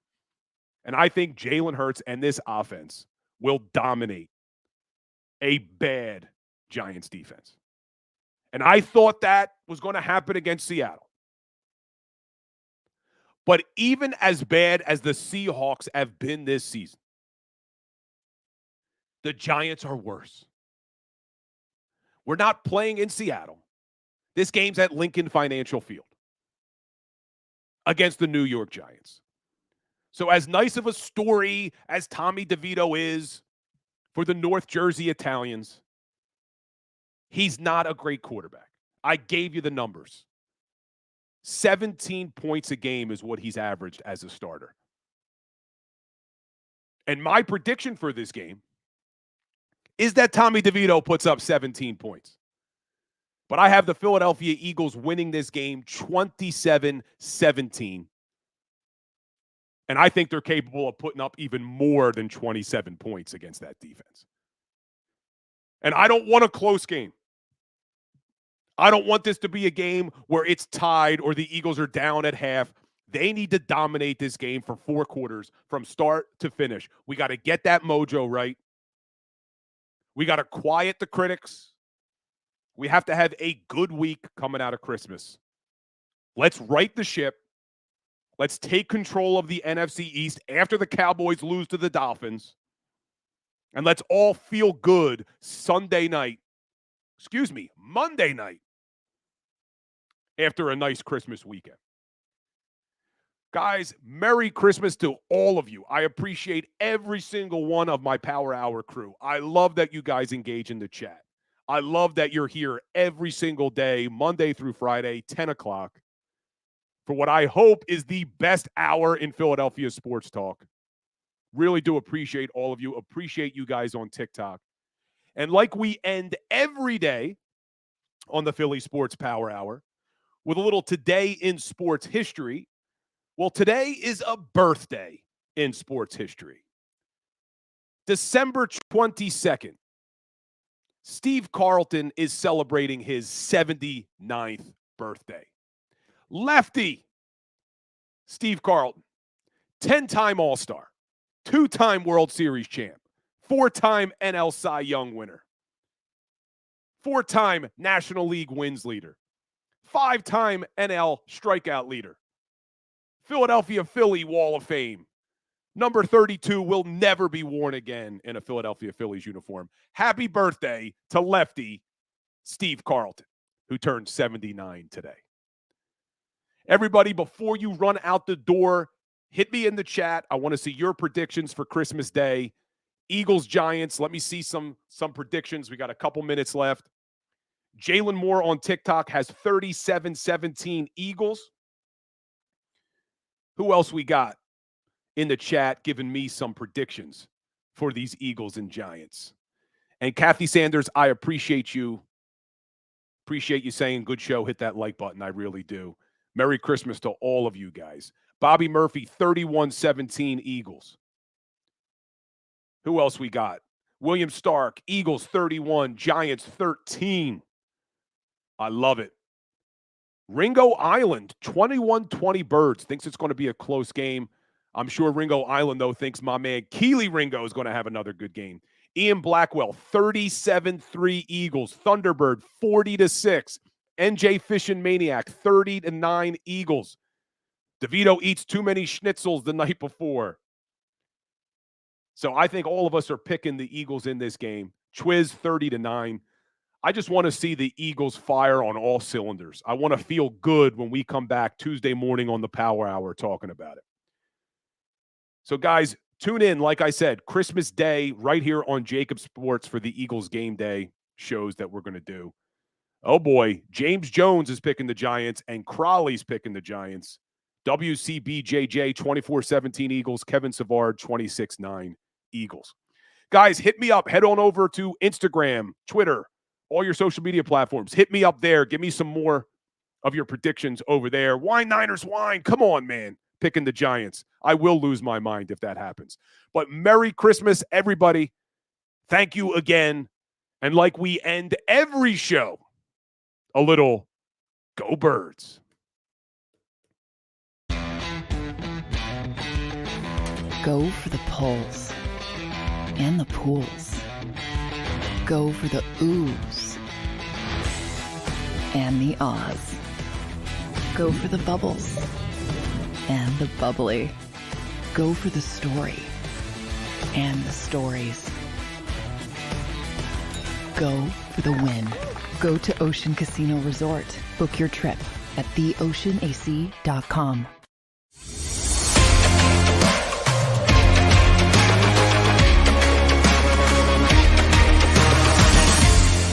And I think Jalen Hurts and this offense will dominate a bad Giants defense. And I thought that was going to happen against Seattle. But even as bad as the Seahawks have been this season, the Giants are worse. We're not playing in Seattle. This game's at Lincoln Financial Field against the New York Giants. So as nice of a story as Tommy DeVito is for the North Jersey Italians, he's not a great quarterback. I gave you the numbers. 17 points a game is what he's averaged as a starter. And my prediction for this game is that Tommy DeVito puts up 17 points. But I have the Philadelphia Eagles winning this game 27-17. And I think they're capable of putting up even more than 27 points against that defense. And I don't want a close game. I don't want this to be a game where it's tied or the Eagles are down at half. They need to dominate this game for 4 quarters from start to finish. We got to get that mojo right. We got to quiet the critics. We have to have a good week coming out of Christmas. Let's right the ship. Let's take control of the NFC East after the Cowboys lose to the Dolphins. And let's all feel good Monday night after a nice Christmas weekend. Guys, Merry Christmas to all of you. I appreciate every single one of my Power Hour crew. I love that you guys engage in the chat. I love that you're here every single day, Monday through Friday, 10 o'clock, for what I hope is the best hour in Philadelphia sports talk. Really do appreciate all of you. Appreciate you guys on TikTok. And like we end every day on the Philly Sports Power Hour with a little today in sports history. Well, today is a birthday in sports history. December 22nd, Steve Carlton is celebrating his 79th birthday. Lefty Steve Carlton, 10-time All-Star, 2-time World Series champ, 4-time NL Cy Young winner, 4-time National League wins leader, 5-time NL strikeout leader, Philadelphia Philly Wall of Fame. Number 32 will never be worn again in a Philadelphia Phillies uniform. Happy birthday to Lefty Steve Carlton, who turned 79 today. Everybody, before you run out the door, hit me in the chat. I want to see your predictions for Christmas Day. Eagles, Giants. Let me see some predictions. We got a couple minutes left. Jalen Moore on TikTok has 37-17 Eagles. Who else we got in the chat giving me some predictions for these Eagles and Giants? And Kathy Sanders, I appreciate you. Appreciate you saying good show. Hit that like button. I really do. Merry Christmas to all of you guys. Bobby Murphy, 31-17 Eagles. Who else we got? William Stark, Eagles 31, Giants 13. I love it. Ringo Island, 21-20 Birds. Thinks it's going to be a close game. I'm sure Ringo Island, though, thinks my man Keely Ringo is going to have another good game. Ian Blackwell, 37-3 Eagles. Thunderbird, 40-6. NJ Fishin Maniac, 30-9 Eagles. DeVito eats too many schnitzels the night before. So I think all of us are picking the Eagles in this game. Twiz, 30-9. I just want to see the Eagles fire on all cylinders. I want to feel good when we come back Tuesday morning on the Power Hour talking about it. So, guys, tune in. Like I said, Christmas Day right here on JAKIB Sports for the Eagles game day shows that we're going to do. Oh, boy. James Jones is picking the Giants, and Crowley's picking the Giants. WCBJJ, 24-17 Eagles. Kevin Savard, 26-9 Eagles. Guys, hit me up. Head on over to Instagram, Twitter, all your social media platforms. Hit me up there. Give me some more of your predictions over there. Wine Niners, wine. Come on, man. Picking the Giants. I will lose my mind if that happens. But Merry Christmas, everybody. Thank you again. And like we end every show, a little Go Birds. Go for the pulls and the pools. Go for the oohs and the ahs. Go for the bubbles and the bubbly. Go for the story and the stories. Go for the win. Go to Ocean Casino Resort. Book your trip at theoceanac.com.